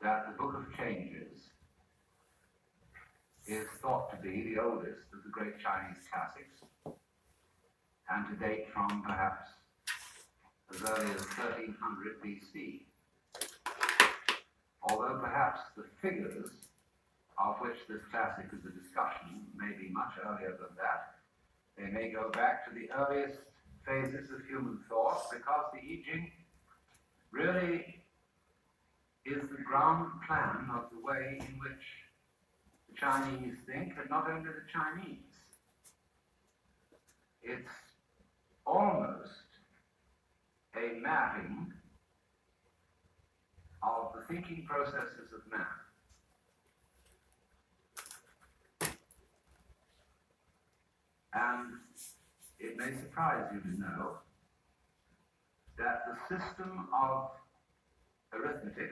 that the Book of Changes is thought to be the oldest of the great Chinese classics, and to date from perhaps as early as 1300 BC. Although perhaps the figures of which this classic is a discussion may be much earlier than that, they may go back to the earliest phases of human thought, because the I Ching really is the ground plan of the way in which the Chinese think, and not only the Chinese. It's almost a mapping of the thinking processes of man. And it may surprise you to know that the system of arithmetic,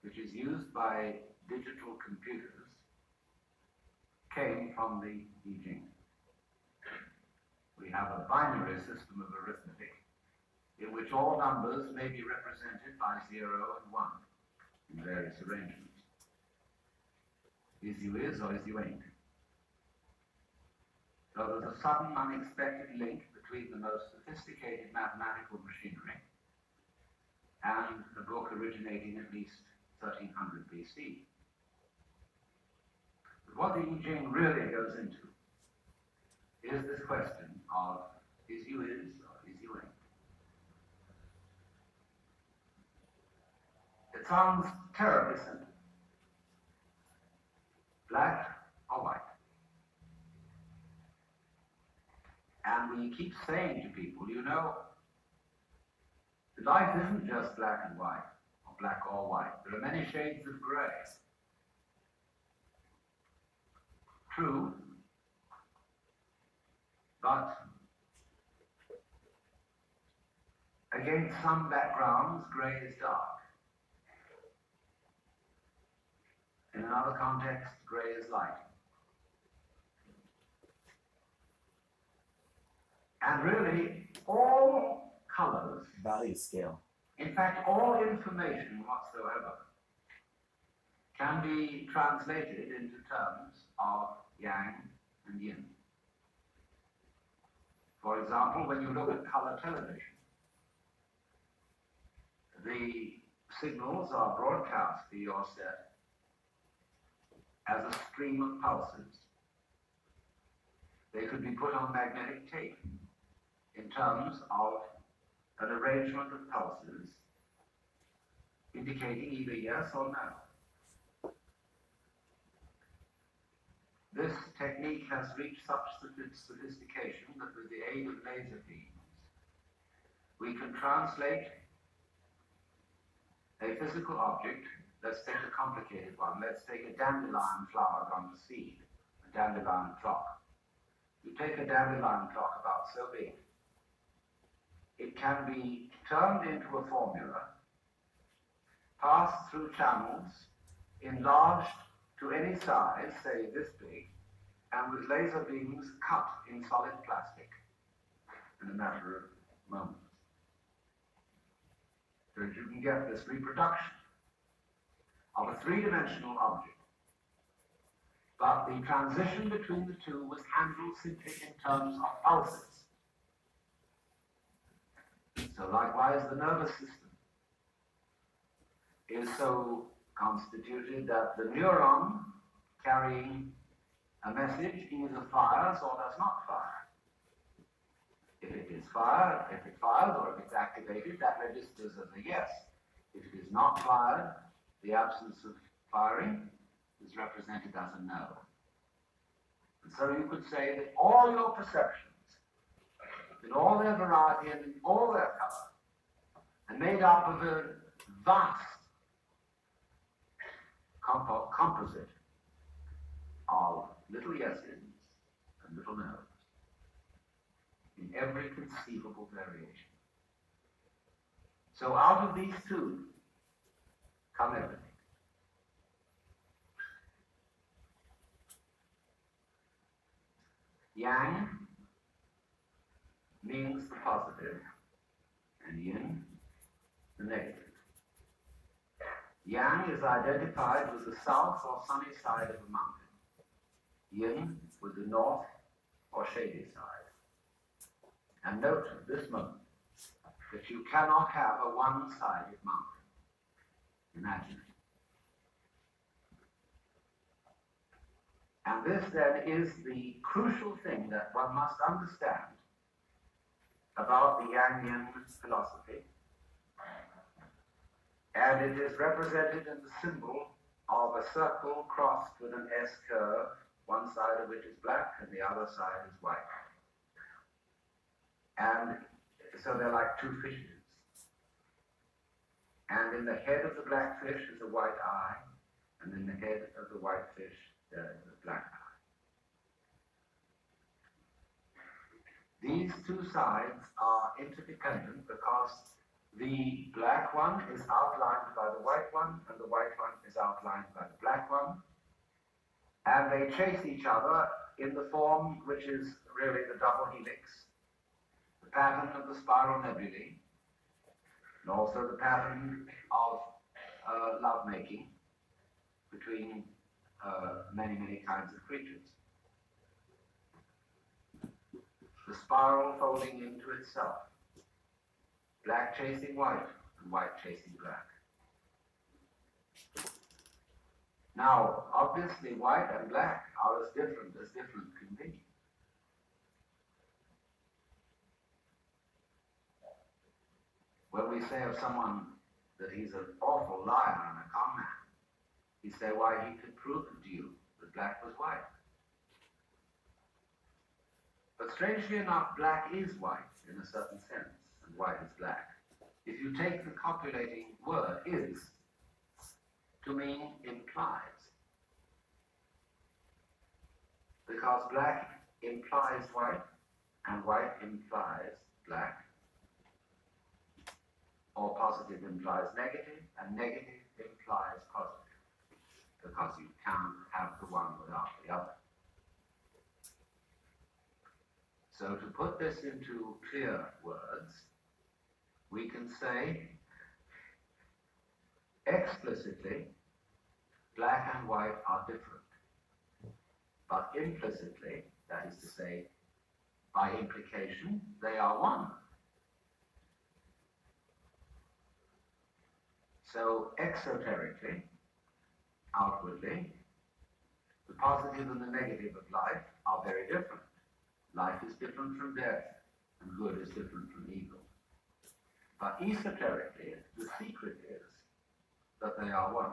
which is used by digital computers, came from the I Ching. We have a binary system of arithmetic in which all numbers may be represented by 0 and 1 in various arrangements. Is you is or is you ain't. So there's a sudden, unexpected link between the most sophisticated mathematical machinery and a book originating at least 1300 BC. But what the I Ching really goes into is this question of is you is or is you ain't. It sounds terribly simple. Black or white. And we keep saying to people, you know, life isn't just black and white, or black or white. There are many shades of gray. True, but against some backgrounds, gray is dark. In another context, gray is light. And really, all colors, value scale, in fact, all information whatsoever, can be translated into terms of Yang and Yin. For example, when you look at color television, the signals are broadcast to your set as a stream of pulses. They could be put on magnetic tape in terms of an arrangement of pulses indicating either yes or no. This technique has reached such sophistication that with the aid of laser beams, we can translate a physical object. Let's take a complicated one. Let's take a dandelion flower gone to seed, a dandelion clock. You take a dandelion clock about so big, it can be turned into a formula, passed through channels, enlarged to any size, say this big, and with laser beams cut in solid plastic in a matter of moments. So that you can get this reproduction of a three-dimensional object. But the transition between the two was handled simply in terms of pulses. So likewise, the nervous system is so constituted that the neuron carrying a message either fires or does not fire. If it is fired, if it fires or if it's activated, that registers as a yes. If it is not fired, the absence of firing is represented as a no. And so you could say that all your perceptions, in all their variety and in all their color, are made up of a vast composite of little yeses and little nos in every conceivable variation. So out of these two come everything. Yang means the positive, and Yin, the negative. Yang is identified with the south or sunny side of a mountain. Yin with the north or shady side. And note at this moment that you cannot have a one-sided mountain. Imagine it. And this then is the crucial thing that one must understand about the Yang-Yin philosophy. And it is represented in the symbol of a circle crossed with an S curve, one side of which is black and the other side is white. And so they're like two fishes. And in the head of the black fish is a white eye, and in the head of the white fish there is a black eye. These two sides are interdependent because the black one is outlined by the white one, and the white one is outlined by the black one. And they chase each other in the form which is really the double helix, the pattern of the spiral nebulae, and also the pattern of lovemaking between many, many kinds of creatures. The spiral folding into itself, black chasing white and white chasing black. Now, obviously, white and black are as different can be. When we say of someone that he's an awful liar and a con man, we say, why, he could prove to you that black was white. But strangely enough, black is white in a certain sense, and white is black. If you take the copulating word is to mean implies, because black implies white and white implies black, or positive implies negative and negative implies positive, because you can't have the one without the other. So to put this into clear words, we can say explicitly black and white are different, but implicitly, that is to say, by implication, they are one. So exoterically, outwardly, the positive and the negative of life are very different. Life is different from death, and good is different from evil. But esoterically, the secret is that they are one.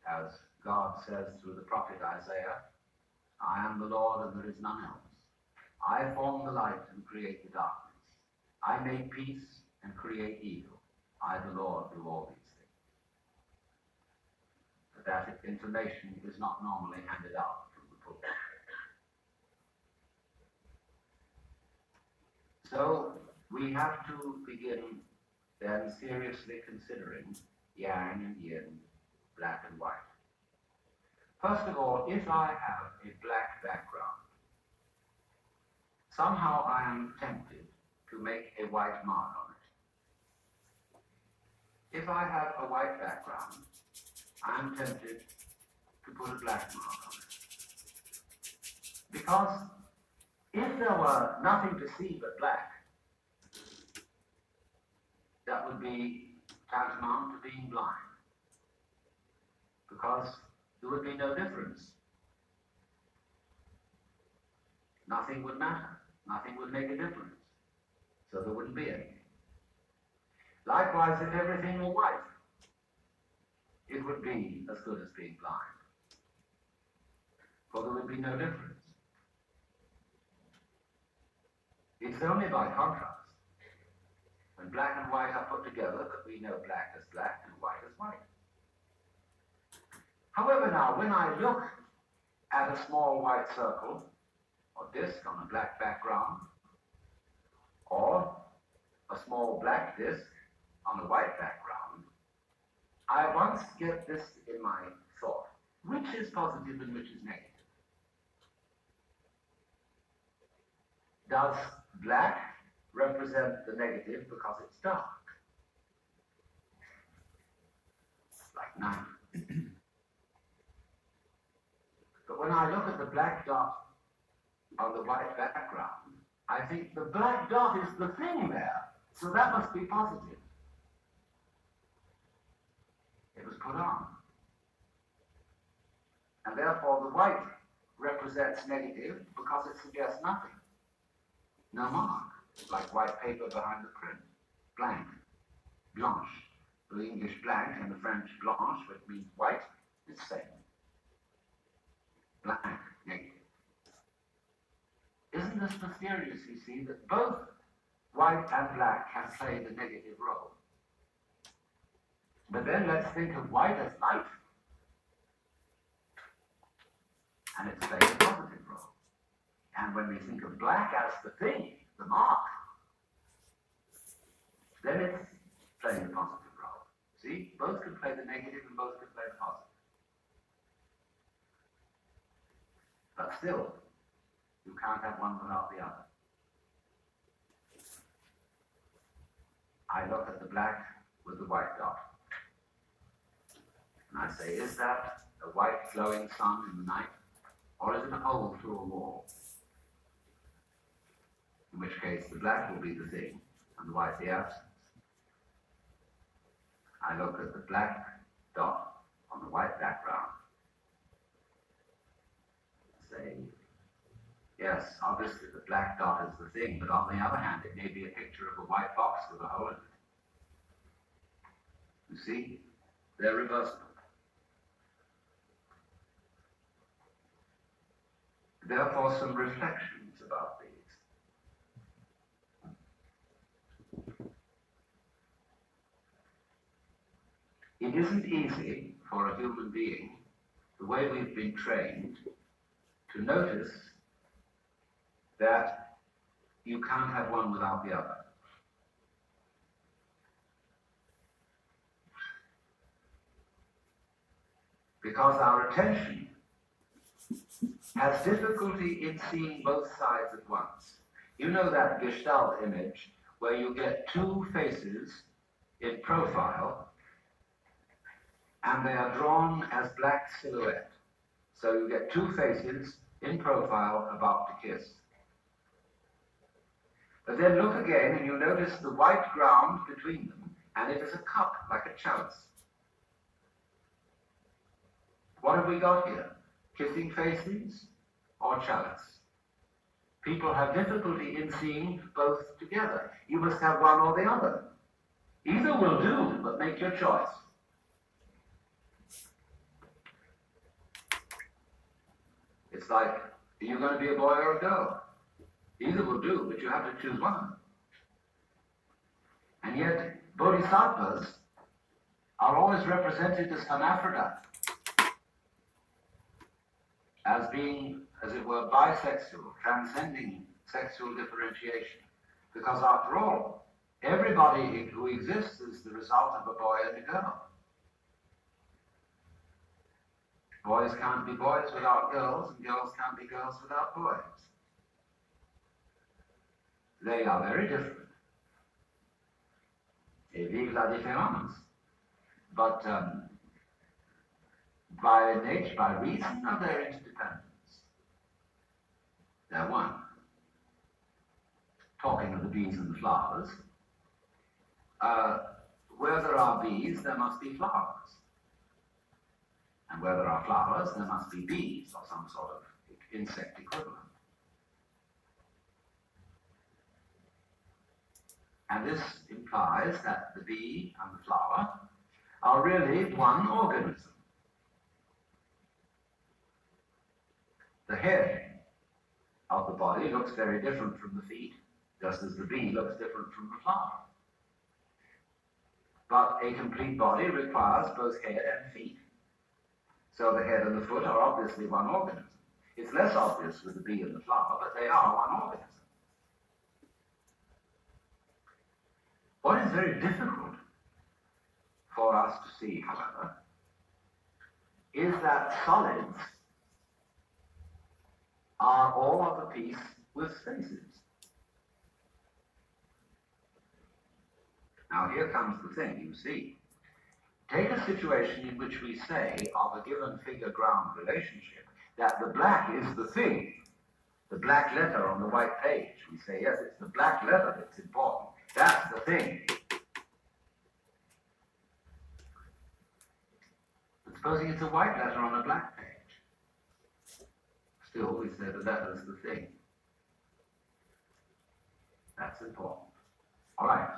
As God says through the prophet Isaiah, I am the Lord and there is none else. I form the light and create the darkness. I make peace and create evil. I, the Lord, do all these things. But that information is not normally handed out from the pulpit. So we have to begin then seriously considering yang and yin, black and white. First of all, if I have a black background, somehow I am tempted to make a white mark on it. If I have a white background, I am tempted to put a black mark on it. Because if there were nothing to see but black, that would be tantamount to being blind. Because there would be no difference. Nothing would matter. Nothing would make a difference. So there wouldn't be any. Likewise, if everything were white, it would be as good as being blind. For there would be no difference. It's only by contrast, when black and white are put together, that we know black as black and white as white. However, now, when I look at a small white circle or disk on a black background, or a small black disk on a white background, I once get this in my thought. Which is positive and which is negative? Does black represent the negative because it's dark? like knife. But when I look at the black dot on the white background, I think the black dot is the thing there, so that must be positive. It was put on. And therefore the white represents negative because it suggests nothing. No mark. It's like white paper behind the print. Blank. Blanche. The English blank and the French blanche, which means white, it's the same. Blank. Negative. Isn't this mysterious, you see, that both white and black can play the negative role? But then let's think of white as light. And it's playing a positive role. And when we think of black as the thing, the mark, then it's playing a positive role. See? Both can play the negative and both can play the positive. But still, you can't have one without the other. I look at the black with the white dot. And I say, is that a white glowing sun in the night? Or is it a hole through a wall? In which case the black will be the thing and the white the absence. I look at the black dot on the white background and say, yes, obviously the black dot is the thing, but on the other hand, it may be a picture of a white box with a hole in it. You see, they're reversible. Therefore, some reflections about these. It isn't easy for a human being, the way we've been trained, to notice that you can't have one without the other. Because our attention has difficulty in seeing both sides at once. You know that Gestalt image where you get two faces in profile and they are drawn as black silhouette. So you get two faces in profile about to kiss. But then look again and you notice the white ground between them, and it is a cup, like a chalice. What have we got here? Kissing faces or chalice? People have difficulty in seeing both together. You must have one or the other. Either will do, but make your choice. It's like, are you going to be a boy or a girl? Either will do, but you have to choose one. And yet, bodhisattvas are always represented as hermaphrodite, as being, as it were, bisexual, transcending sexual differentiation. Because after all, everybody who exists is the result of a boy and a girl. Boys can't be boys without girls, and girls can't be girls without boys. They are very different. Et vive la différence. But by nature, by reason of their interdependence, they're one. Talking of the bees and the flowers, where there are bees, there must be flowers. And where there are flowers, there must be bees or some sort of insect equivalent. And this implies that the bee and the flower are really one organism. The head of the body looks very different from the feet, just as the bee looks different from the flower. But a complete body requires both head and feet. So the head and the foot are obviously one organism. It's less obvious with the bee and the flower, but they are one organism. What is very difficult for us to see, however, is that solids are all of a piece with spaces. Now here comes the thing, you see. Take a situation in which we say of a given figure-ground relationship that the black is the thing, the black letter on the white page. We say, yes, it's the black letter that's important. That's the thing. But supposing it's a white letter on a black page. Still, we say the letter's the thing. That's important. All right.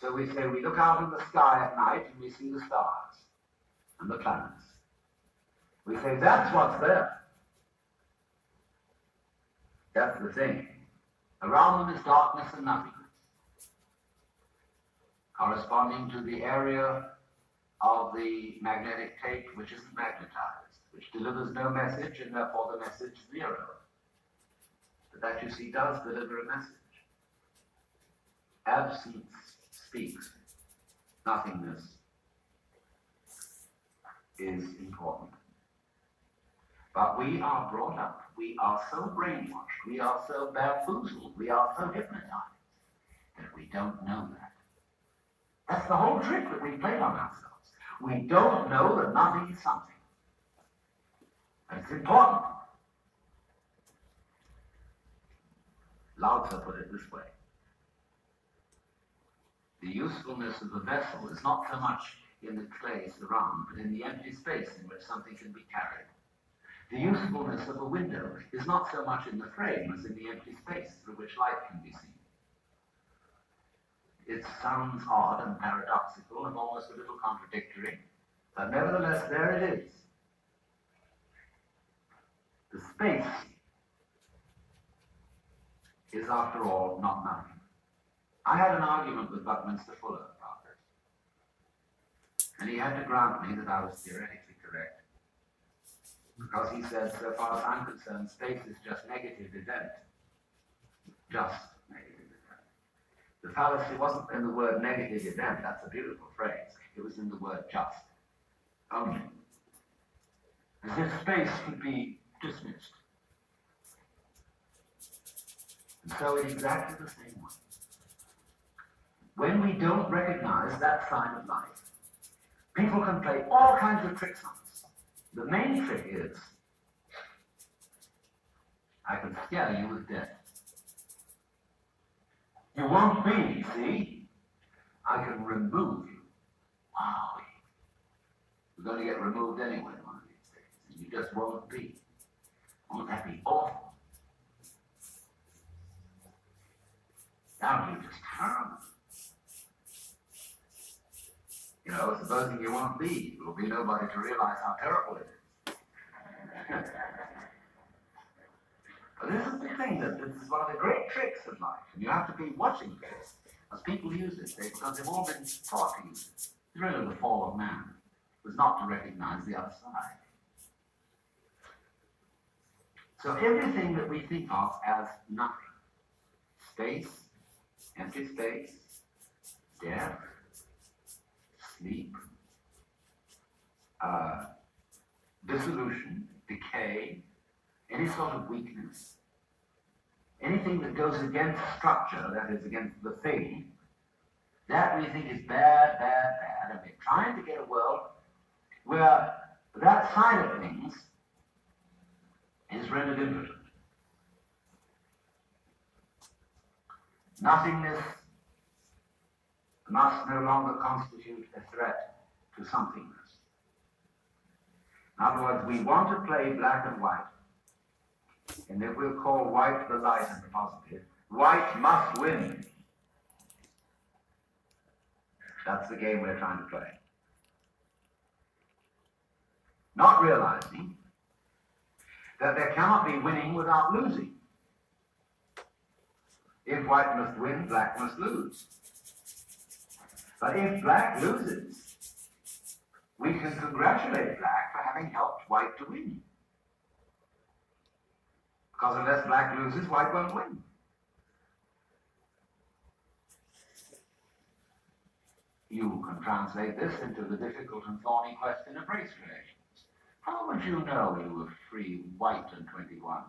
So we say we look out in the sky at night and we see the stars and the planets. We say that's what's there. That's the thing. Around them is darkness and nothingness, corresponding to the area of the magnetic tape which isn't magnetized, which delivers no message, and therefore the message is zero. But that, you see, does deliver a message. Absence speaks. Nothingness is important. But we are brought up, we are so brainwashed, we are so bamboozled, we are so hypnotized that we don't know that. That's the whole trick that we played on ourselves. We don't know that nothing is something. And it's important. Lao Tzu put it this way. The usefulness of the vessel is not so much in the clay surround, but in the empty space in which something can be carried. The usefulness of a window is not so much in the frame as in the empty space through which light can be seen. It sounds odd and paradoxical and almost a little contradictory, but nevertheless there it is. The space is, after all, not nothing. I had an argument with Buckminster Fuller about this, and he had to grant me that I was theoretically correct. Because he said, so far as I'm concerned, space is just negative event. Just negative event. The fallacy wasn't in the word negative event, that's a beautiful phrase. It was in the word just. Only. As if space could be dismissed. And so it's exactly the same way. When we don't recognize that sign of life, people can play all kinds of tricks on us. The main trick is, I can scare you with death. You won't be, see? I can remove you. Wow. You're going to get removed anyway one of these days, and you just won't be. Won't that be awful? That would be just terrible. You know, supposing you won't be, there will be nobody to realize how terrible it is. But this is the thing, that this is one of the great tricks of life, and you have to be watching for this as people use it, because they've all been taught to use it. It's really the fall of man, was not to recognize the other side. So everything that we think of as nothing, space, empty space, death, sleep, dissolution, decay, any sort of weakness, anything that goes against structure, that is against the thing, that we think is bad, bad, bad, and we're trying to get a world where that side of things is rendered impotent. Nothingness must no longer constitute a threat to somethingness. In other words, we want to play black and white, and if we'll call white the light and the positive, white must win. That's the game we're trying to play. Not realizing that there cannot be winning without losing. If white must win, black must lose. But if black loses, we can congratulate black for having helped white to win. Because unless black loses, white won't win. You can translate this into the difficult and thorny question of race relations. How would you know you were free, white, and 21?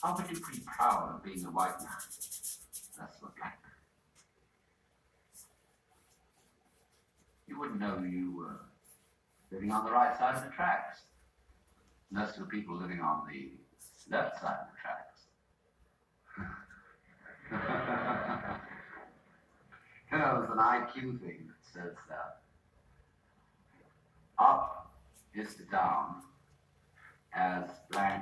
How could you be proud of being a white man? That's what black man. You wouldn't know you were living on the right side of the tracks. Unless there were people living on the left side of the tracks. There's an IQ thing that says that up is to down as blank